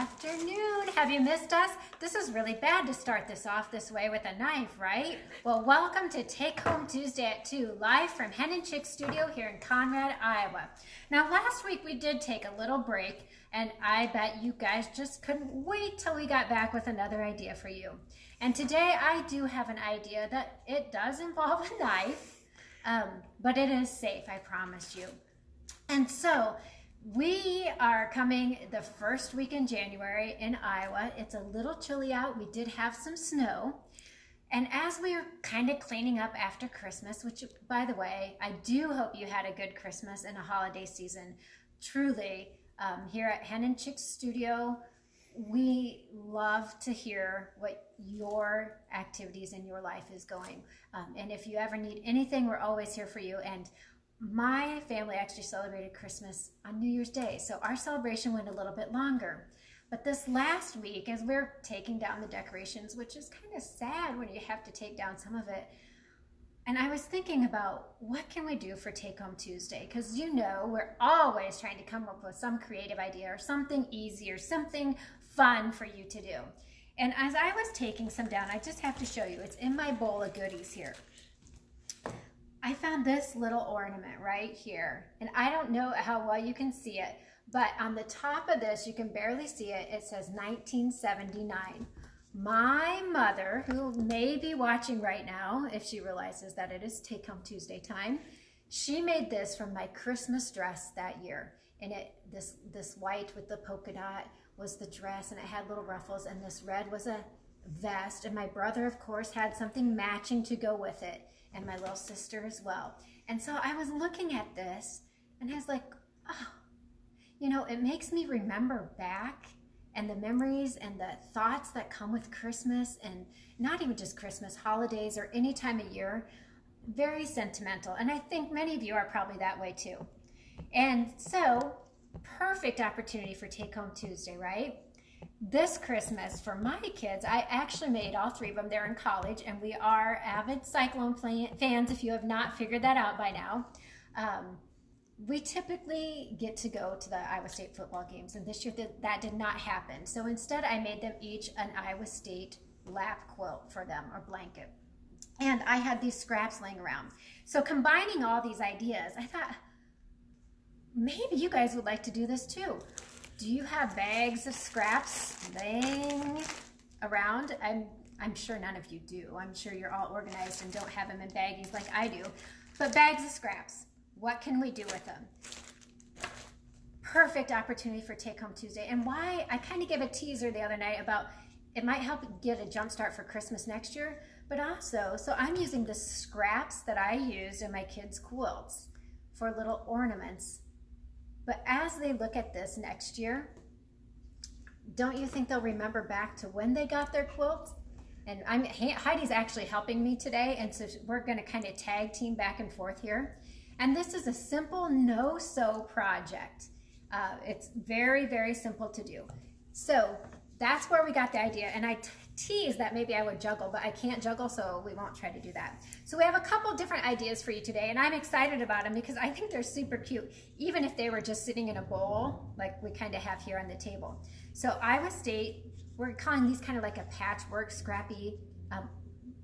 afternoon. Have you missed us? This is really bad to start this off this way with a knife, right? Well, welcome to Take Home Tuesday at 2, live from Hen and Chick Studio here in Conrad, Iowa. Now, last week we did take a little break, and I bet you guys just couldn't wait till we got back with another idea for you. And today I do have an idea that it does involve a knife, but it is safe, I promise you. And so, we are coming the first week in January in Iowa. It's a little chilly out. We did have some snow. And as we are kind of cleaning up after Christmas, which, by the way, I do hope you had a good Christmas and a holiday season. Truly, here at Hen and Chick Studio, we love to hear what your activities in your life is going. And if you ever need anything, we're always here for you. And my family actually celebrated Christmas on New Year's Day, so our celebration went a little bit longer. But this last week, as we're taking down the decorations, which is kind of sad when you have to take down some of it, and I was thinking about what can we do for Take Home Tuesday? Because you know we're always trying to come up with some creative idea or something easy or something fun for you to do. And as I was taking some down, I just have to show you, it's in my bowl of goodies here. I found this little ornament right here, and I don't know how well you can see it, but on the top of this, you can barely see it, it says 1979. My mother, who may be watching right now, if she realizes that it is Take Home Tuesday time, she made this from my Christmas dress that year. And this white with the polka dot was the dress, and it had little ruffles, and this red was a vest, and my brother, of course, had something matching to go with it, and my little sister as well. And so I was looking at this, and I was like, oh, you know, it makes me remember back and the memories and the thoughts that come with Christmas, and not even just Christmas, holidays or any time of year. Very sentimental, and I think many of you are probably that way too. And so, perfect opportunity for Take Home Tuesday, right? This Christmas for my kids, I actually made all three of them. They're in college, and we are avid Cyclone fans, if you have not figured that out by now. We typically get to go to the Iowa State football games, and this year that did not happen. So instead, I made them each an Iowa State lap quilt for them, or blanket. And I had these scraps laying around. So combining all these ideas, I thought, maybe you guys would like to do this too. Do you have bags of scraps laying around? I'm sure none of you do. I'm sure you're all organized and don't have them in baggies like I do. But bags of scraps, what can we do with them? Perfect opportunity for Take Home Tuesday. And why, I kind of gave a teaser the other night about it might help get a jump start for Christmas next year, but also, so I'm using the scraps that I used in my kids' quilts for little ornaments. But as they look at this next year, don't you think they'll remember back to when they got their quilt? And Heidi's actually helping me today, and so we're going to kind of tag team back and forth here. And this is a simple no-sew project. It's very, very simple to do. So that's where we got the idea, and I teased that maybe I would juggle, but I can't juggle, so we won't try to do that. So we have a couple different ideas for you today, and I'm excited about them because I think they're super cute, even if they were just sitting in a bowl like we kind of have here on the table. So Iowa State, we're calling these kind of like a patchwork, scrappy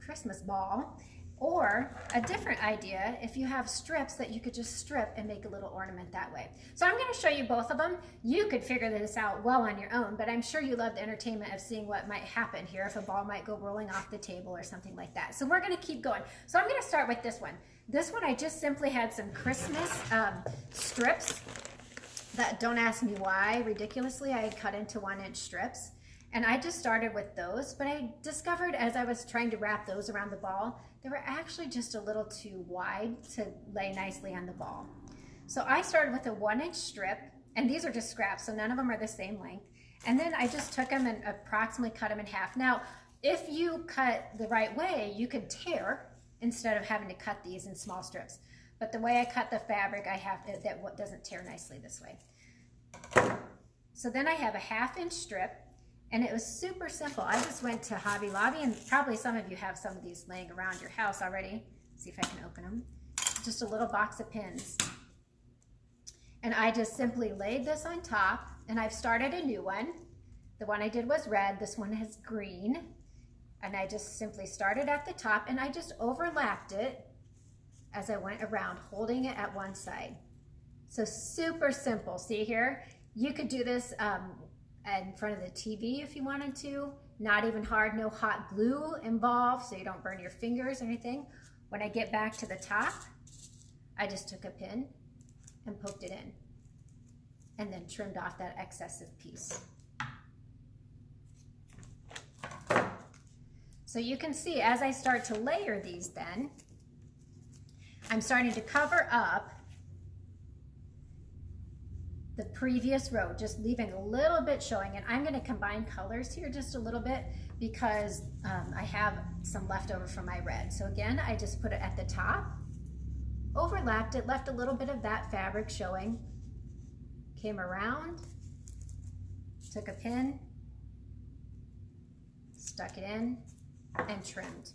Christmas ball. Or a different idea, if you have strips that you could just strip and make a little ornament that way. So I'm going to show you both of them. You could figure this out well on your own, but I'm sure you love the entertainment of seeing what might happen here, if a ball might go rolling off the table or something like that. So we're going to keep going. So I'm going to start with this one. This one I just simply had some Christmas strips that, don't ask me why, ridiculously, I cut into 1-inch strips. And I just started with those, but I discovered as I was trying to wrap those around the ball, they were actually just a little too wide to lay nicely on the ball. So I started with a 1-inch strip, and these are just scraps, so none of them are the same length. And then I just took them and approximately cut them in half. Now, if you cut the right way, you could tear instead of having to cut these in small strips. But the way I cut the fabric, that doesn't tear nicely this way. So then I have a 1/2-inch strip. And it was super simple. I just went to Hobby Lobby, and probably some of you have some of these laying around your house already. See if I can open them. Just a little box of pins. And I just simply laid this on top, and I've started a new one The one I did was red. This one has green. And I just simply started at the top and I just overlapped it as I went around, holding it at one side. So super simple. See here? You could do this in front of the TV if you wanted to. Not even hard, no hot glue involved so you don't burn your fingers or anything. When I get back to the top, I just took a pin and poked it in and then trimmed off that excessive piece. So you can see as I start to layer these then, I'm starting to cover up the previous row, just leaving a little bit showing. And I'm going to combine colors here just a little bit because I have some left over from my red. So again, I just put it at the top, overlapped it, left a little bit of that fabric showing, came around, took a pin, stuck it in, and trimmed.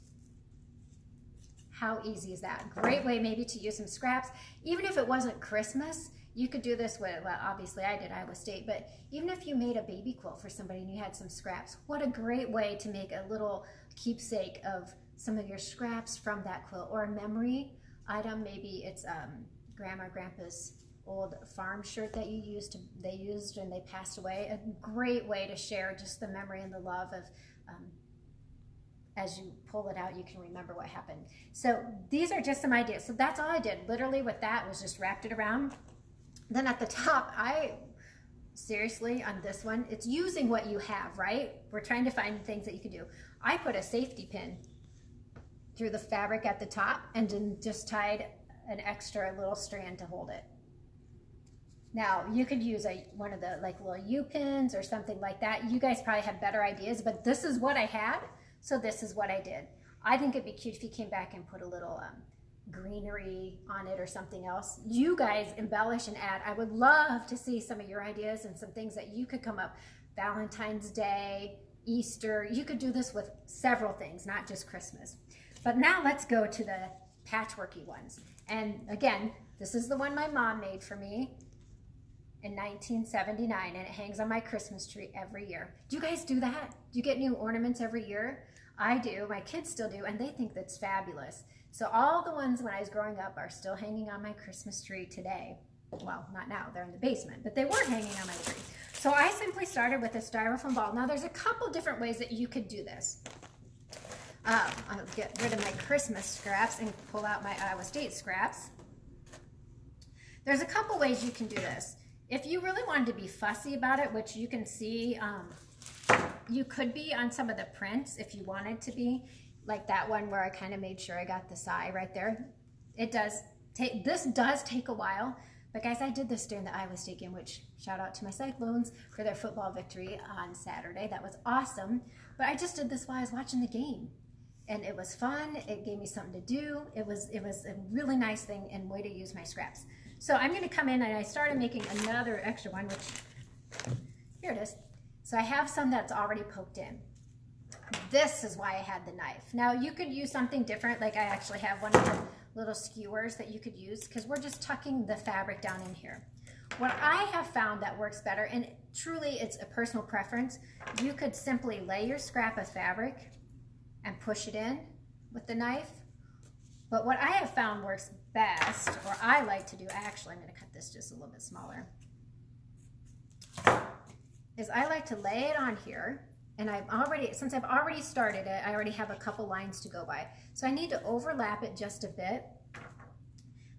How easy is that? Great way maybe to use some scraps. Even if it wasn't Christmas, you could do this with, well, obviously I did Iowa State, but even if you made a baby quilt for somebody and you had some scraps, what a great way to make a little keepsake of some of your scraps from that quilt, or a memory item. Maybe it's grandma or grandpa's old farm shirt that they used and they passed away. A great way to share just the memory and the love of, as you pull it out, you can remember what happened. So these are just some ideas. So that's all I did. Literally with that was just wrapped it around. Then at the top, seriously, on this one, it's using what you have, right? We're trying to find things that you could do. I put a safety pin through the fabric at the top and then just tied an extra little strand to hold it. Now, you could use one of the like little U-pins or something like that. You guys probably have better ideas, but this is what I had, so this is what I did. I think it'd be cute if you came back and put a little greenery on it or something else. You guys embellish and add. I would love to see some of your ideas and some things that you could come up. Valentine's Day, Easter. You could do this with several things, not just Christmas. But now let's go to the patchworky ones. And again, this is the one my mom made for me in 1979, and it hangs on my Christmas tree every year. Do you guys do that? Do you get new ornaments every year? I do. My kids still do, and they think that's fabulous. So all the ones when I was growing up are still hanging on my Christmas tree today. Well, not now, they're in the basement, but they were hanging on my tree. So I simply started with a styrofoam ball. Now there's a couple different ways that you could do this. I'll get rid of my Christmas scraps and pull out my Iowa State scraps. There's a couple ways you can do this. If you really wanted to be fussy about it, which you can see, you could be on some of the prints if you wanted to be, like that one where I kind of made sure I got the sigh right there. This does take a while, but guys, I did this during the Iowa State game, which shout out to my Cyclones for their football victory on Saturday. That was awesome. But I just did this while I was watching the game, and it was fun. It gave me something to do. It was a really nice thing and way to use my scraps. So I'm going to come in and I started making another extra one, which, here it is. So I have some that's already poked in. This is why I had the knife. Now you could use something different, like I actually have one of the little skewers that you could use because we're just tucking the fabric down in here. What I have found that works better, and truly it's a personal preference, you could simply lay your scrap of fabric and push it in with the knife. But what I have found works best, or I like to do, actually I'm going to cut this just a little bit smaller, is I like to lay it on here. And since I've already started it, I already have a couple lines to go by. So I need to overlap it just a bit.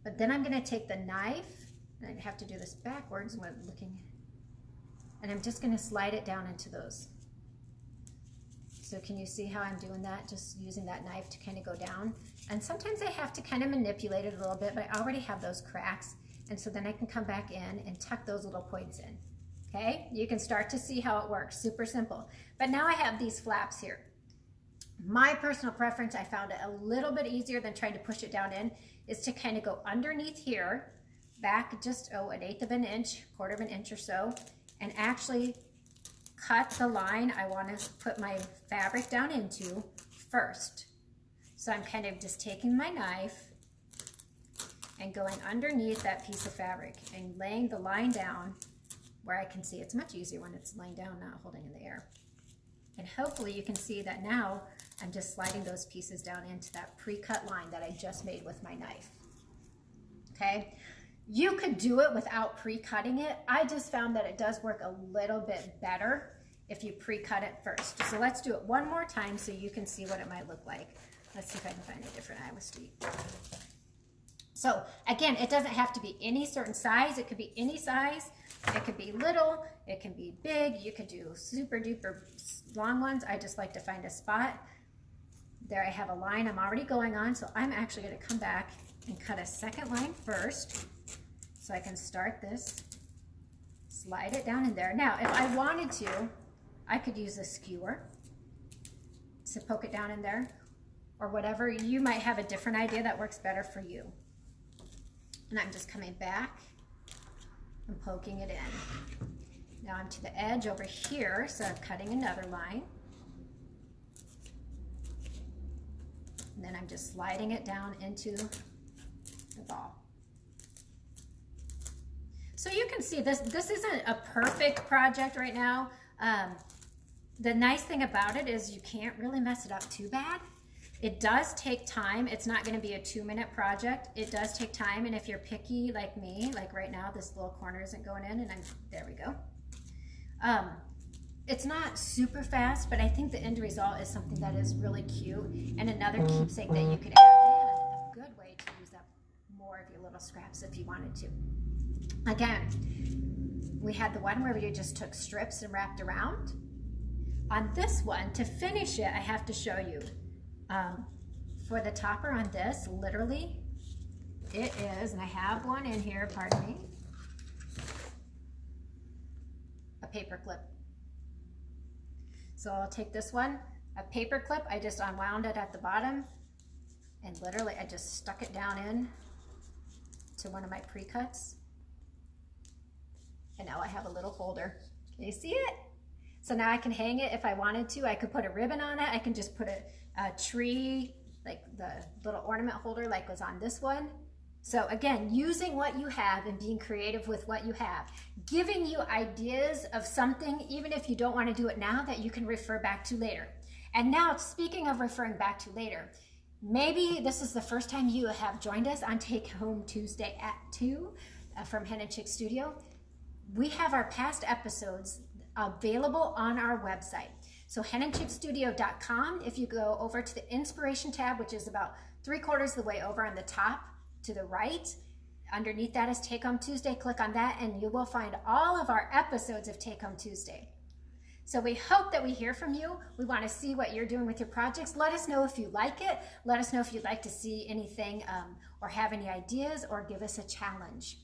But then I'm gonna take the knife, and I have to do this backwards when looking, and I'm just gonna slide it down into those. So can you see how I'm doing that? Just using that knife to kind of go down. And sometimes I have to kind of manipulate it a little bit, but I already have those cracks. And so then I can come back in and tuck those little points in. Okay, you can start to see how it works, super simple. But now I have these flaps here. My personal preference, I found it a little bit easier than trying to push it down in, is to kind of go underneath here, back just, 1/8 of an inch, 1/4 of an inch or so, and actually cut the line I want to put my fabric down into first. So I'm kind of just taking my knife and going underneath that piece of fabric and laying the line down where I can see. It's much easier when it's laying down, not holding in the air. And hopefully you can see that now I'm just sliding those pieces down into that pre-cut line that I just made with my knife. Okay, you could do it without pre-cutting it. I just found that it does work a little bit better if you pre-cut it first. So let's do it one more time so you can see what it might look like. Let's see if I can find a different Iowa Street. So again, it doesn't have to be any certain size. It could be any size. It could be little, it can be big. You could do super duper long ones. I just like to find a spot. There I have a line I'm already going on, so I'm actually going to come back and cut a second line first so I can start this, slide it down in there. Now, if I wanted to, I could use a skewer to poke it down in there or whatever. You might have a different idea that works better for you. And I'm just coming back and poking it in. Now I'm to the edge over here, so I'm cutting another line. And then I'm just sliding it down into the ball. So you can see this isn't a perfect project right now. The nice thing about it is you can't really mess it up too bad. It does take time. It's not going to be a 2-minute project. It does take time, and if you're picky like me, like right now, this little corner isn't going in, and there we go. It's not super fast, but I think the end result is something that is really cute and another keepsake that you could add in, a good way to use up more of your little scraps if you wanted to. Again, we had the one where you just took strips and wrapped around. On this one, to finish it, I have to show you. For the topper on this, literally, it is, and I have one in here, pardon me, a paper clip. So I'll take this one, a paper clip, I just unwound it at the bottom, and literally I just stuck it down in to one of my pre-cuts. And now I have a little holder. Can you see it? So now I can hang it if I wanted to. I could put a ribbon on it. I can just put a tree, like the little ornament holder like was on this one. So again, using what you have and being creative with what you have, giving you ideas of something, even if you don't want to do it now, that you can refer back to later. And now, speaking of referring back to later, maybe this is the first time you have joined us on Take Home Tuesday at 2 from Hen and Chick Studio. We have our past episodes available on our website. So henandchickstudio.com, if you go over to the inspiration tab, which is about 3/4 of the way over on the top to the right, underneath that is Take Home Tuesday. Click on that and you will find all of our episodes of Take Home Tuesday. So we hope that we hear from you. We want to see what you're doing with your projects. Let us know if you like it. Let us know if you'd like to see anything or have any ideas, or give us a challenge.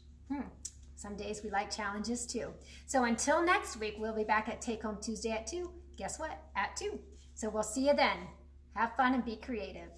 Some days we like challenges too. So until next week, we'll be back at Take Home Tuesday at 2. Guess what? At 2. So we'll see you then. Have fun and be creative.